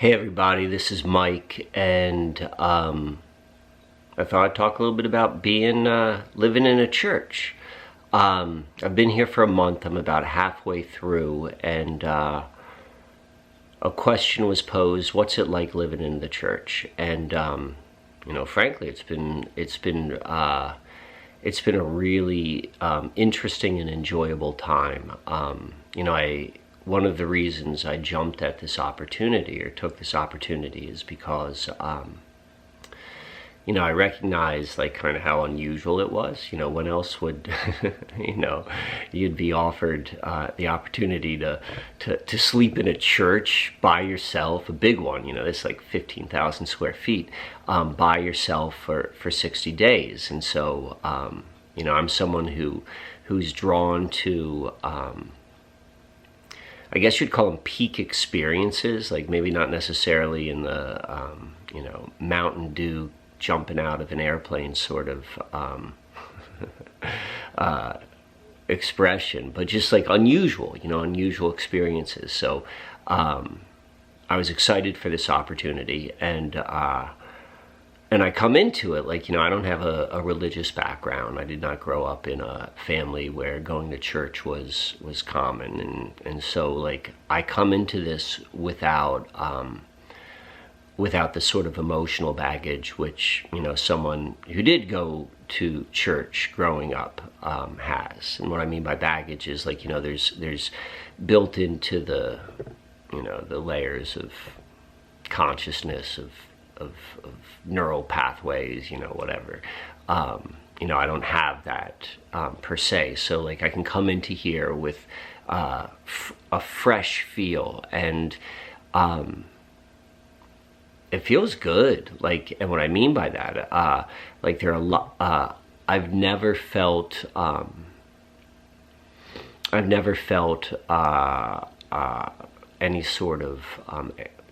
Hey everybody, this is Mike, and I thought I'd talk a little bit about living in a church. I've been here for a month. I'm about halfway through, and a question was posed: what's it like living in the church? And frankly, it's been a really interesting and enjoyable time. One of the reasons I jumped at this opportunity or took this opportunity is because, I recognized like kind of how unusual it was. When else would, you'd be offered the opportunity to sleep in a church by yourself, a big one, this like 15,000 square feet, by yourself for 60 days. And so, I'm someone who's drawn to, I guess you'd call them peak experiences, like maybe not necessarily in the, Mountain Dew jumping out of an airplane sort of expression, but just like unusual experiences. So I was excited for this opportunity, and I come into it like, I don't have a religious background. I did not grow up in a family where going to church was common. And so like I come into this without the sort of emotional baggage which, someone who did go to church growing up has. And what I mean by baggage is like, there's built into the layers of consciousness of neural pathways, whatever. I don't have that per se. So like I can come into here with a fresh feel, and it feels good. Like, and what I mean by that, like there are a lot. I've never felt any sort of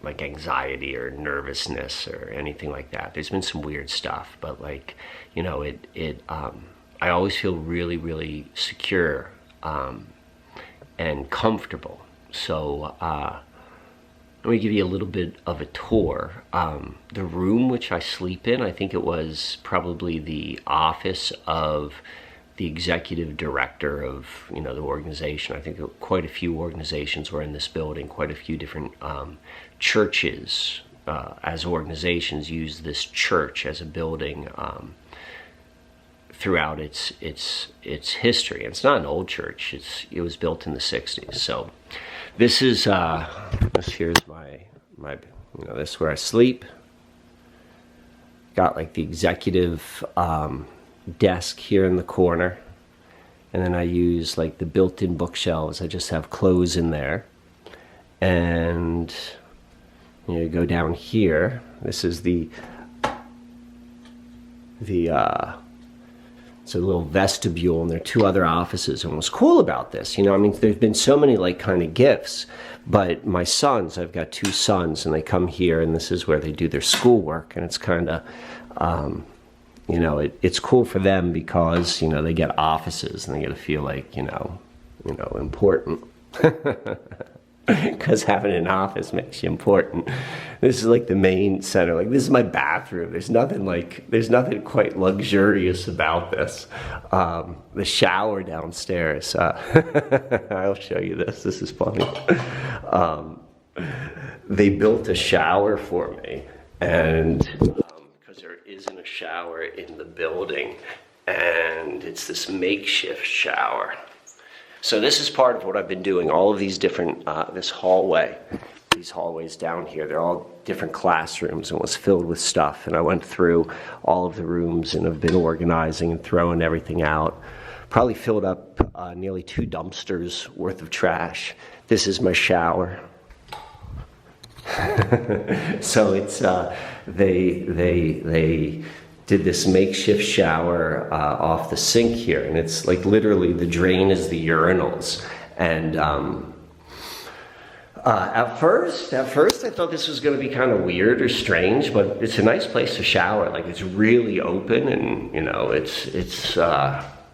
like anxiety or nervousness or anything like that. There's been some weird stuff, but like, I always feel really, really secure and comfortable. So let me give you a little bit of a tour. The room which I sleep in, I think it was probably the office of the executive director of the organization. I think quite a few organizations were in this building. Quite a few different churches as organizations use this church as a building throughout its history. And it's not an old church. It was built in the 60s. So this is here's my this is where I sleep. Got like the executive desk here in the corner, and then I use like the built-in bookshelves. I just have clothes in there, and you go down here. This is it's a little vestibule, and there are two other offices. And what's cool about this, there's been so many like kind of gifts, but my sons, I've got two sons, and they come here, and this is where they do their schoolwork, and it's kind of it's cool for them because, they get offices and they get to feel like, important. Because having an office makes you important. This is like the main center. Like, this is my bathroom. There's nothing quite luxurious about this. The shower downstairs. I'll show you this. This is funny. They built a shower for me, and there isn't a shower in the building, and it's this makeshift shower. So this is part of what I've been doing. All of these different, these hallways down here, they're all different classrooms, and was filled with stuff. And I went through all of the rooms and have been organizing and throwing everything out. Probably filled up nearly 2 dumpsters worth of trash. This is my shower. So it's they did this makeshift shower off the sink here, and it's like literally the drain is the urinals. And at first I thought this was going to be kind of weird or strange, but it's a nice place to shower. Like, it's really open, and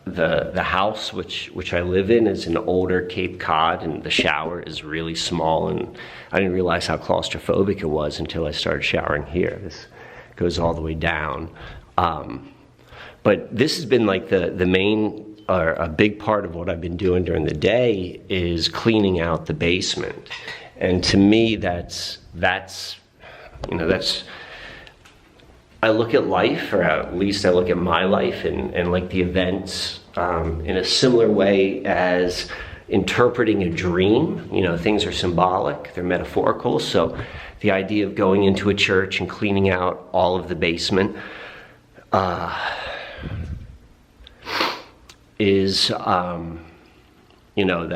the house which I live in is an older Cape Cod, and the shower is really small, and I didn't realize how claustrophobic it was until I started showering here. This goes all the way down. But this has been like the main, or a big part of what I've been doing during the day is cleaning out the basement. And to me, that's I look at life, or at least I look at my life and like the events in a similar way as interpreting a dream. You know, things are symbolic, they're metaphorical. So the idea of going into a church and cleaning out all of the basement is, you know,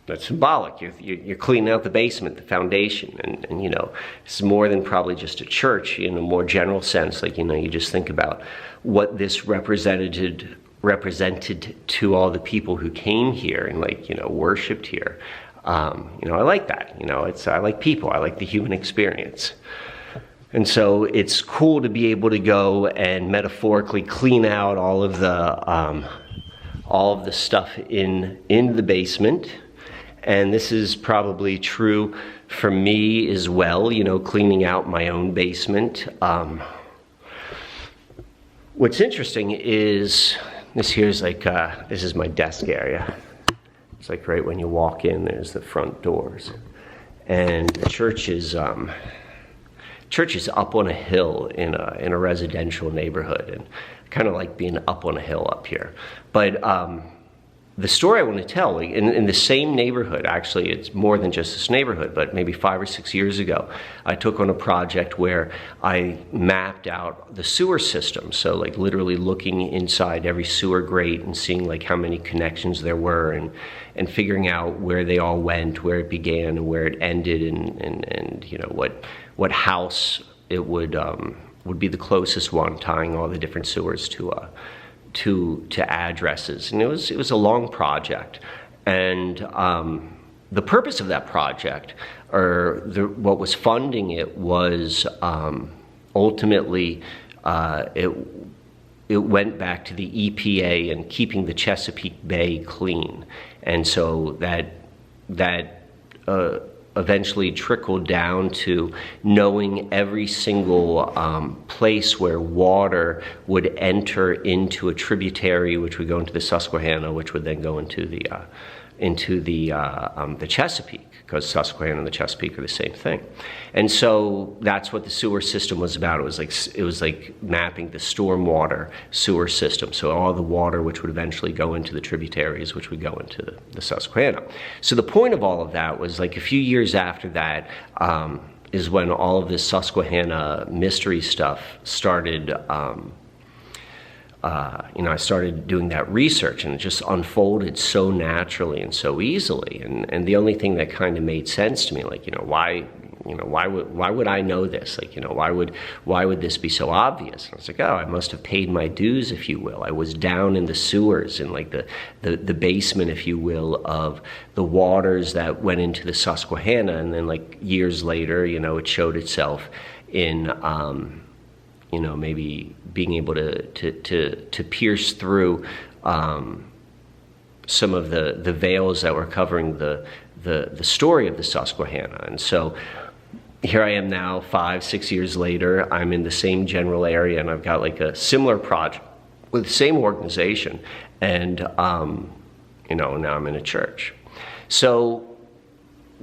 that's symbolic. You're cleaning out the basement, the foundation, and you know, it's more than probably just a church in a more general sense. Like, you know, you just think about what this represented to all the people who came here and, like, you know, worshipped here. You know, I like that. You know, I like people. I like the human experience. And so it's cool to be able to go and metaphorically clean out all of the stuff in the basement. And this is probably true for me as well, you know, cleaning out my own basement. What's interesting is this is my desk area. It's like right when you walk in, there's the front doors. And the church is up on a hill in a residential neighborhood, and I kind of like being up on a hill up here. But the story I want to tell, like, in the same neighborhood, actually, it's more than just this neighborhood, but maybe 5 or 6 years ago, I took on a project where I mapped out the sewer system. So, like, literally looking inside every sewer grate and seeing, like, how many connections there were, and figuring out where they all went, where it began and where it ended, and you know, what house it would be the closest one, tying all the different sewers to addresses. And it was a long project, and the purpose of that project, or what was funding it, was ultimately it went back to the EPA and keeping the Chesapeake Bay clean. And so that eventually trickled down to knowing every single place where water would enter into a tributary, which would go into the Susquehanna, which would then go into the Chesapeake, because Susquehanna and the Chesapeake are the same thing. And so that's what the sewer system was about. It was like mapping the stormwater sewer system. So all the water which would eventually go into the tributaries, which would go into the Susquehanna. So the point of all of that was, like, a few years after that is when all of this Susquehanna mystery stuff started. You know, I started doing that research, and it just unfolded so naturally and so easily. And the only thing that kind of made sense to me, like, you know, why would I know this? Like, you know, why would this be so obvious? And I was like, oh, I must have paid my dues, if you will. I was down in the sewers, in like the basement, if you will, of the waters that went into the Susquehanna. And then, like, years later, you know, it showed itself in you know, maybe being able to pierce through some of the veils that were covering the story of the Susquehanna. And so here I am now, 5, 6 years later. I'm in the same general area, and I've got like a similar project with the same organization, and you know, now I'm in a church. So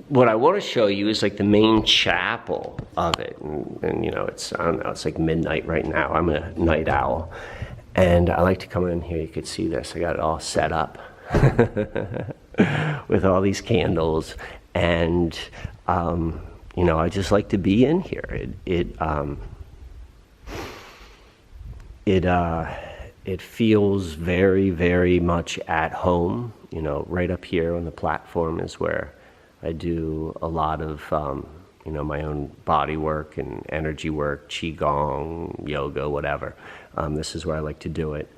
what I want to show you is like the main chapel of it, and you know, I don't know, it's like midnight right now. I'm a night owl, and I like to come in here. You could see this. I got it all set up with all these candles, and you know, I just like to be in here. It feels very, very much at home. You know, right up here on the platform is where I do a lot of, you know, my own body work and energy work, qigong, yoga, whatever. This is where I like to do it.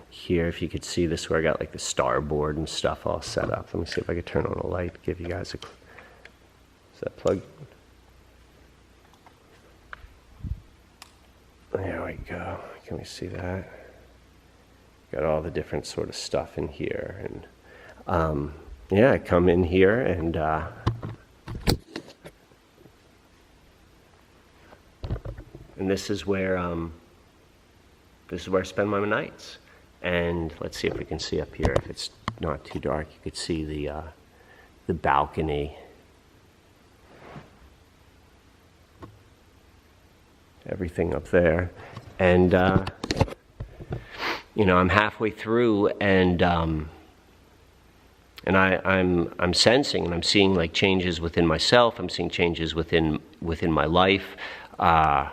Here, if you could see this, where I got like the starboard and stuff all set up. Let me see if I could turn on a light, give you guys a. Is that plugged? There we go. Can we see that? got all the different sort of stuff in here. And yeah, I come in here and this is where I spend my nights. And let's see if we can see up here. If it's not too dark, you could see the balcony. Everything up there. And you know, I'm halfway through, and I'm sensing and I'm seeing like changes within myself. I'm seeing changes within my life, and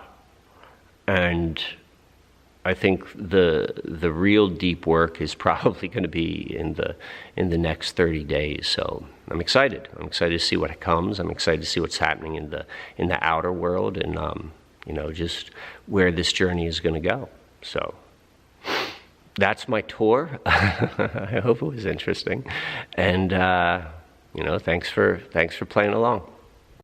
I think the real deep work is probably going to be in the next 30 days. So I'm excited. I'm excited to see what comes. I'm excited to see what's happening in the outer world, and you know, just where this journey is going to go. So that's my tour. I hope it was interesting, and you know, thanks for playing along.